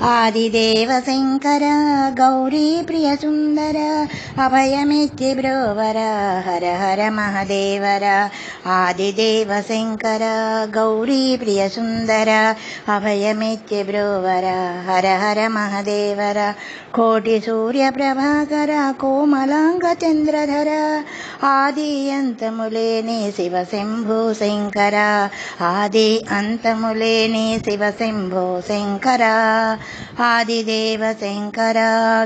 ఆదిదేవ శంకర గౌరీ ప్రియ సుందర అభయమిచ్చి బ్రోవర హర హర మహదేవర. ఆదిదేవ శంకర గౌరీ ప్రియ సుందర అభయమిచ్చి బ్రోవర హర హర మహదేవర. కోటి సూర్య ప్రభాకర కోమలాంగ చంద్రధర ఆది అంతములేని శివ శంభో శంకర. ఆది అంతములేని శివ శంభో శంకర. ఆదిదేవ శంకర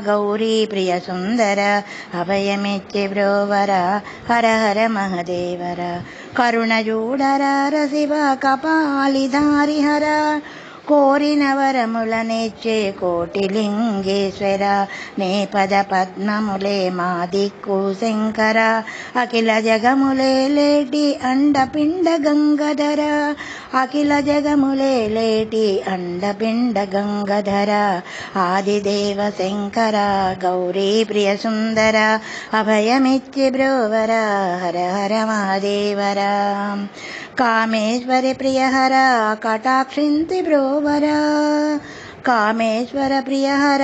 గౌరీ ప్రియ సుందర అభయమిచ్చి బ్రోవర హర హర మహదేవర. కరుణ జూడర శివ కపాలిధారి హర కోరిన వరములనిచ్చే కోటిలింగేశ్వర. నే పద పద్మములే మా దిక్కు శంకర అఖిల జగములే లేటి అండపిండ గంగధర. అఖిల జగములే లేటి అండపిండ గంగధర. ఆదిదేవ శంకర గౌరీ ప్రియ సుందర అభయమిచ్చి బ్రోవర హర హర మహదేవర. కామేశ్వరి ప్రియహర కటాక్షించి బ్రోవర. కామేశ్వర ప్రియహర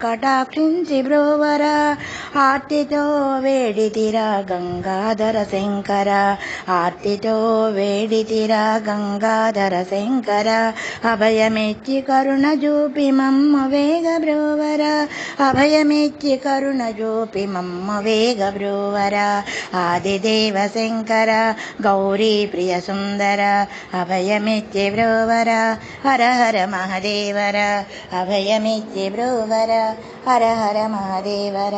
కటాక్షించి బ్రోవర. ఆర్తితో వేడితిరా గంగాధర శంకర. ఆర్తితో వేడితిరా గంగాధర శంకర. అభయమిచ్చి కరుణ చూపి మమ్మ వేగ బ్రోవర. అభయమిచ్చి కరుణ చూపి మమ్మ వేగ బ్రోవర. ఆదిదేవ శంకర గౌరీ ప్రియ సుందర అభయమిచ్చి బ్రోవర హర హర మహదేవర. అభయమిచ్చి బ్రోవర హర హర మహదేవర.